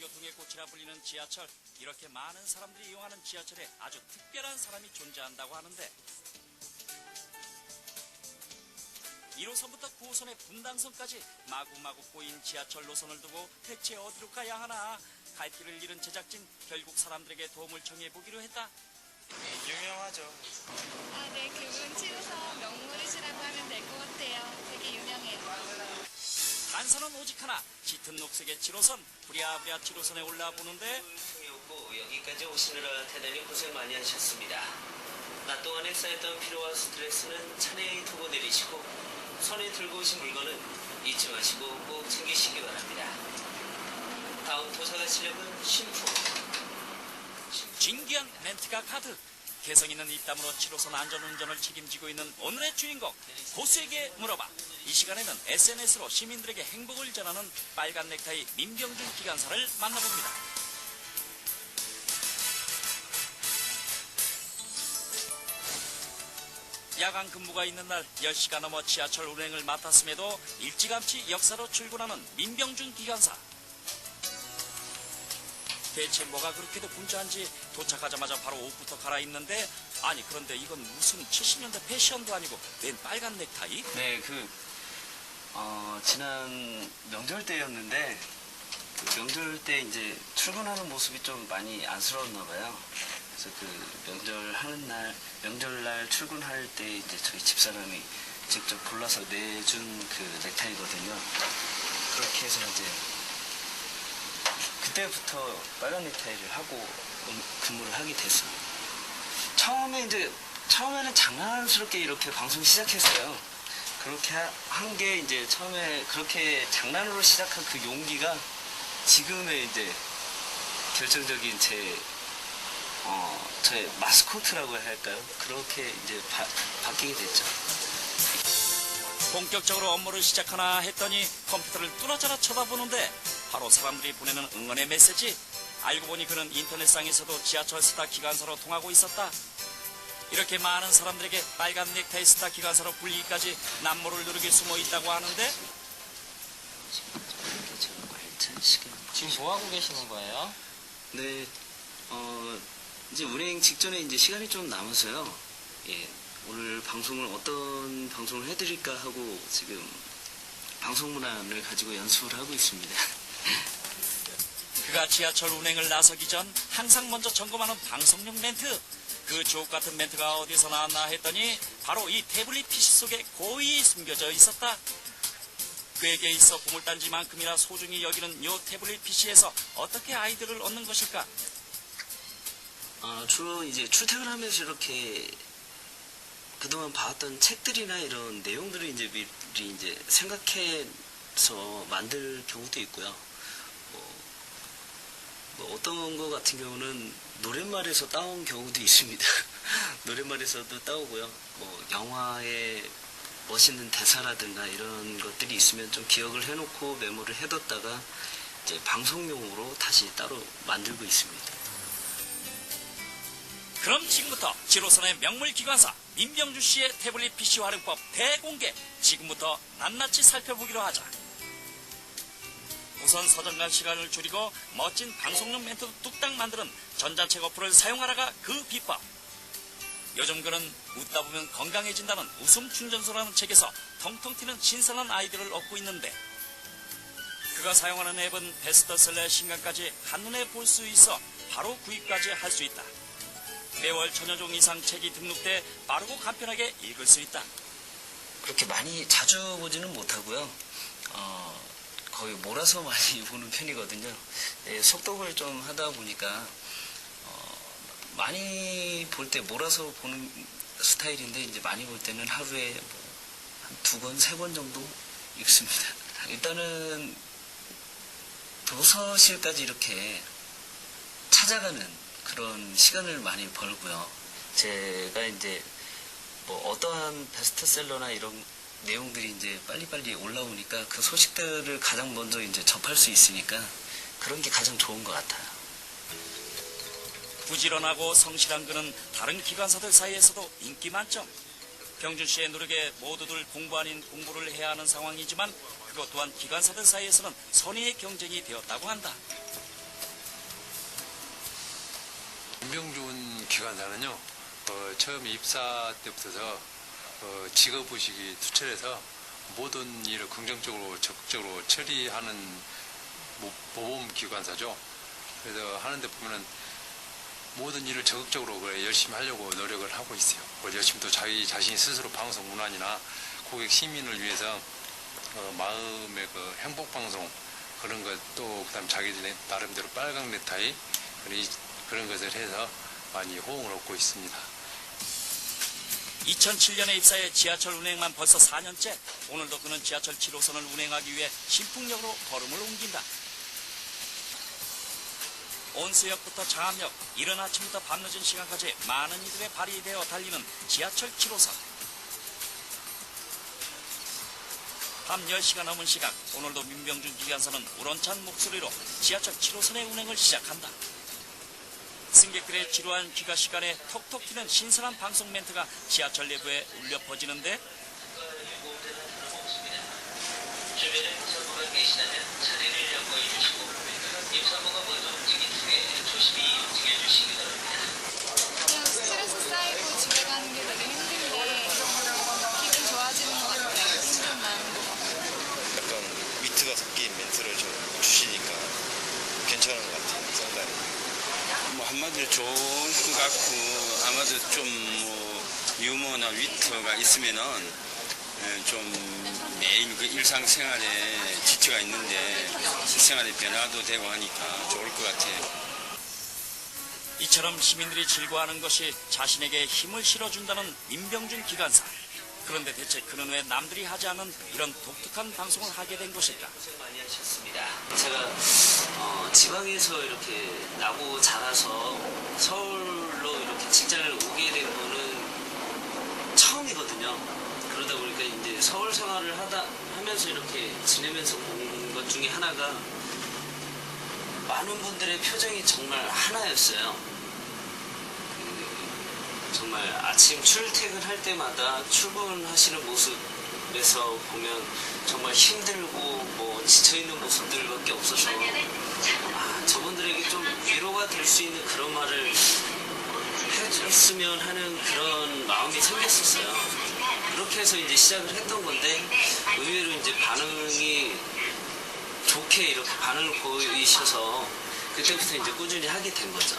대중교통의 꽃이라 불리는 지하철. 이렇게 많은 사람들이 이용하는 지하철에 아주 특별한 사람이 존재한다고 하는데 1호선부터 9호선의 분당선까지 마구마구 꼬인 지하철 노선을 두고 대체 어디로 가야 하나. 갈 길을 잃은 제작진 결국 사람들에게 도움을 청해보기로 했다. 유명하죠. 네, 그분 7호선 명물이시라고 하면 될 것 같아요. 되게 유명해요. 단서는 오직 하나. 짙은 녹색의 7호선, 부랴부랴 7호선에 올라보는데 여기까지 오시느라 대단히 고생 많이 하셨습니다. 낮 동안에 쌓였던 피로와 스트레스는 차내에 두고 내리시고 손에 들고 오신 물건은 잊지 마시고 꼭 챙기시기 바랍니다. 다음 도착하시려면 쉼프. 진귀한 멘트가 가득. 개성 있는 입담으로 7호선 안전운전을 책임지고 있는 오늘의 주인공 고수에게 물어봐. 이 시간에는 SNS로 시민들에게 행복을 전하는 빨간 넥타이 민병준 기관사를 만나봅니다. 야간 근무가 있는 날 10시가 넘어 지하철 운행을 맡았음에도 일찌감치 역사로 출근하는 민병준 기관사. 대체 뭐가 그렇게도 분주한지 도착하자마자 바로 옷부터 갈아입는데, 아니 그런데 이건 무슨 70년대 패션도 아니고 웬 빨간 넥타이? 네, 지난 명절 때였는데 그 명절 때 이제 출근하는 모습이 좀 많이 안쓰러웠나 봐요. 그래서 그 명절날 출근할 때 이제 저희 집사람이 직접 골라서 내준 그 넥타이거든요. 그렇게 해서 이제 그때부터 빨간 넥타이를 하고 근무를 하게 됐어요. 처음에는 장난스럽게 이렇게 방송 시작했어요. 그렇게 한 게 이제 처음에 그렇게 장난으로 시작한 그 용기가 지금의 이제 결정적인 저의 마스코트라고 해야 할까요? 그렇게 이제 바뀌게 됐죠. 본격적으로 업무를 시작하나 했더니 컴퓨터를 뚫어져라 쳐다보는데 바로 사람들이 보내는 응원의 메시지. 알고 보니 그는 인터넷상에서도 지하철 스타 기관사로 통하고 있었다. 이렇게 많은 사람들에게 빨간 넥타이 스타 기관사로 불리기까지 남모를 누르게 숨어 있다고 하는데 지금 뭐 하고 계시는 거예요? 네, 이제 운행 직전에 이제 시간이 좀 남아서요. 예, 오늘 방송을 어떤 방송을 해드릴까 하고 지금 방송 문안을 가지고 연습을 하고 있습니다. 그가 지하철 운행을 나서기 전 항상 먼저 점검하는 방송용 멘트. 그 주옥같은 멘트가 어디서 나왔나 했더니 바로 이 태블릿 PC 속에 고이 숨겨져 있었다. 그에게 있어 보물단지만큼이나 소중히 여기는 요 태블릿 PC에서 어떻게 아이디어를 얻는 것일까? 주로 이제 출퇴근하면서 이렇게 그동안 봐왔던 책들이나 이런 내용들을 이제 미리 이제 생각해서 만들 경우도 있고요. 뭐 어떤 거 같은 경우는 노랫말에서 따온 경우도 있습니다. 노랫말에서도 따오고요. 뭐 영화의 멋있는 대사라든가 이런 것들이 있으면 좀 기억을 해놓고 메모를 해뒀다가 이제 방송용으로 다시 따로 만들고 있습니다. 그럼 지금부터 7호선의 명물 기관사 민병준 씨의 태블릿 PC 활용법 대공개. 지금부터 낱낱이 살펴보기로 하자. 우선 서정관 시간을 줄이고 멋진 방송용 멘트도 뚝딱 만드는 전자책 어플을 사용하라가 그 비법. 요즘 그는 웃다 보면 건강해진다는 웃음 충전소라는 책에서 통통 튀는 신선한 아이디어를 얻고 있는데, 그가 사용하는 앱은 베스트셀러의 신간까지 한눈에 볼 수 있어 바로 구입까지 할 수 있다. 매월 1000여 종 이상 책이 등록돼 빠르고 간편하게 읽을 수 있다. 그렇게 많이 자주 보지는 못하고요. 거의 몰아서 많이 보는 편이거든요. 예, 속독을 좀 하다 보니까 많이 볼 때 몰아서 보는 스타일인데, 이제 많이 볼 때는 하루에 한 2번, 3번 정도 읽습니다. 일단은 도서실까지 이렇게 찾아가는 그런 시간을 많이 벌고요. 제가 이제 뭐 어떠한 베스트셀러나 이런 내용들이 이제 빨리빨리 올라오니까 그 소식들을 가장 먼저 이제 접할 수 있으니까 그런 게 가장 좋은 것 같아요. 부지런하고 성실한 그는 다른 기관사들 사이에서도 인기 만점. 병준 씨의 노력에 모두들 공부 아닌 공부를 해야 하는 상황이지만 그것 또한 기관사들 사이에서는 선의의 경쟁이 되었다고 한다. 민병준 기관사는요, 처음 입사 때부터 직업의식이 투철해서 모든 일을 긍정적으로 적극적으로 처리하는 모범 기관사죠. 그래서 하는데 보면은 모든 일을 적극적으로 열심히 하려고 노력을 하고 있어요. 열심히 또 자기 자신이 스스로 방송 문화나 고객 시민을 위해서 마음의 그 행복 방송 그런 것 또 그다음 자기들 나름대로 빨강 넥타이 그런 것을 해서 많이 호응을 얻고 있습니다. 2007년에 입사해 지하철 운행만 벌써 4년째. 오늘도 그는 지하철 7호선을 운행하기 위해 신풍역으로 걸음을 옮긴다. 온수역부터 장암역, 이른 아침부터 밤늦은 시간까지 많은 이들의 발이 되어 달리는 지하철 7호선. 밤 10시가 넘은 시각, 오늘도 민병준 기관사는 우렁찬 목소리로 지하철 7호선의 운행을 시작한다. 승객들의 지루한 귀가 시간에 톡톡 튀는 신선한 방송 멘트가 지하철 내부에 울려 퍼지는데 주변에 임산부가 계시다면 자리를 양보해 주시고 임산부가 먼저 움직인 후에 조심히 움직여 주시기 바랍니다. 그냥 스트레스 쌓이고 집에 가는 게 되게 힘든데 기분 좋아지는 것 같아요. 힘든 마음도. 약간 위트가 섞인 멘트를 좀 주시니까 괜찮은 것 같아요. 상당히. 뭐 한마디로 좋을 것 같고 아마도 좀 뭐 유머나 위트가 있으면은 좀 매일 그 일상생활에 지쳐가 있는데 일생활의 변화도 되고 하니까 좋을 것 같아요. 이처럼 시민들이 즐거워하는 것이 자신에게 힘을 실어준다는 민병준 기관사. 그런데 대체 그는 왜 남들이 하지 않은 이런 독특한 방송을 하게 된 것일까? 고생 많이 하셨습니다. 제가 지방에서 이렇게 나고 자라서 서울로 이렇게 직장을 오게 된 거는 처음이거든요. 그러다 보니까 이제 서울 생활을 하면서 이렇게 지내면서 본 것 중에 하나가 많은 분들의 표정이 정말 하나였어요. 정말 아침 출퇴근할 때마다 출근하시는 모습에서 보면 정말 힘들고 뭐 지쳐있는 모습들밖에 없어서 저분들에게 좀 위로가 될 수 있는 그런 말을 해줬으면 하는 그런 마음이 생겼었어요. 그렇게 해서 이제 시작을 했던 건데 의외로 이제 반응이 좋게 이렇게 반응을 보이셔서 그때부터 이제 꾸준히 하게 된 거죠.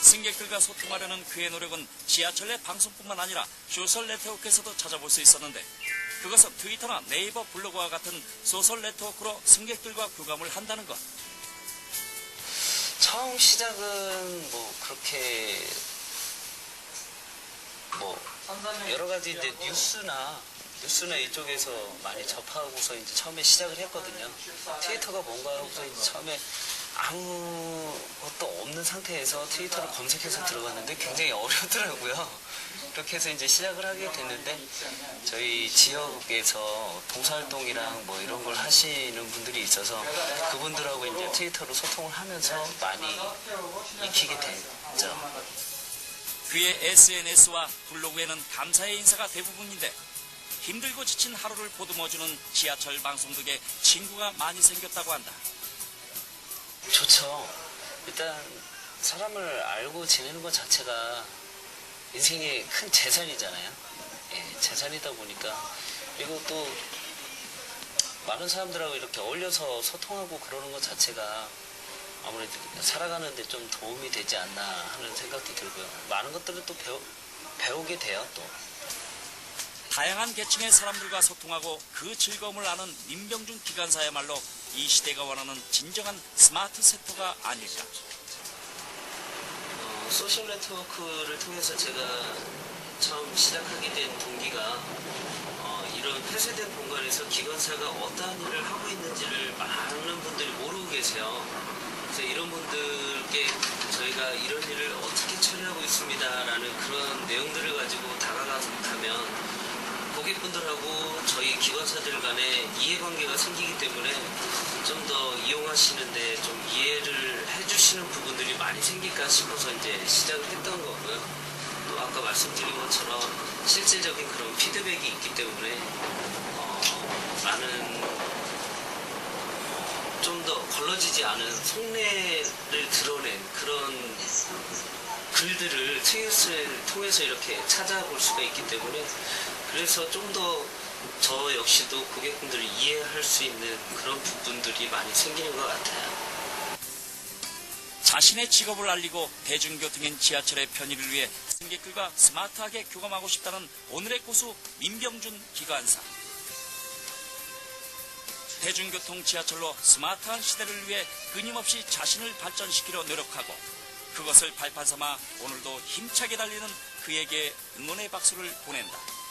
승객들과 소통하려는 그의 노력은 지하철 내 방송뿐만 아니라 소셜 네트워크에서도 찾아볼 수 있었는데 그것은 트위터나 네이버 블로그와 같은 소셜 네트워크로 승객들과 교감을 한다는 것. 처음 시작은 뭐 그렇게 뭐 여러 가지 이제 뉴스나 이쪽에서 많이 접하고서 이제 처음에 시작을 했거든요. 트위터가 뭔가 하고서 이제 처음에 아무것도 없는 상태에서 트위터를 검색해서 들어갔는데 굉장히 어렵더라고요. 그렇게 해서 이제 시작을 하게 됐는데 저희 지역에서 봉사활동이랑 뭐 이런 걸 하시는 분들이 있어서 그분들하고 이제 트위터로 소통을 하면서 많이 익히게 됐죠. 그의 SNS와 블로그에는 감사의 인사가 대부분인데 힘들고 지친 하루를 보듬어주는 지하철 방송 덕에 친구가 많이 생겼다고 한다. 좋죠. 일단 사람을 알고 지내는 것 자체가 인생의 큰 재산이잖아요. 예, 재산이다 보니까 그리고 또 많은 사람들하고 이렇게 어울려서 소통하고 그러는 것 자체가 아무래도 살아가는데 좀 도움이 되지 않나 하는 생각도 들고요. 많은 것들을 또 배우게 돼요. 또 다양한 계층의 사람들과 소통하고 그 즐거움을 아는 민병준 기관사야말로 이 시대가 원하는 진정한 스마트 세터가 아닐까. 소셜 네트워크를 통해서 제가 처음 시작하게 된 동기가 이런 폐쇄된 공간에서 기관사가 어떠한 일을 하고 있는지를 많은 분들이 모르고 계세요. 그래서 이런 분들께 저희가 이런 일을 어떻게 처리하고 있습니다라는 그런 내용들을 가지고 다가가면 고객분들하고 저희 기관사들 간에 이해관계가 생기기 때문에 좀 더 이용하시는데 좀 이해를 해주시는 부분들이 많이 생길까 싶어서 이제 시작을 했던 거고요. 또 아까 말씀드린 것처럼 실질적인 그런 피드백이 있기 때문에 많은 좀 더 걸러지지 않은 속내를 드러낸 그런 글들을 책을 통해서 이렇게 찾아볼 수가 있기 때문에 그래서 좀 더 저 역시도 고객분들을 이해할 수 있는 그런 부분들이 많이 생기는 것 같아요. 자신의 직업을 알리고 대중교통인 지하철의 편의를 위해 승객들과 스마트하게 교감하고 싶다는 오늘의 고수 민병준 기관사. 대중교통 지하철로 스마트한 시대를 위해 끊임없이 자신을 발전시키려 노력하고 그것을 발판 삼아 오늘도 힘차게 달리는 그에게 응원의 박수를 보낸다.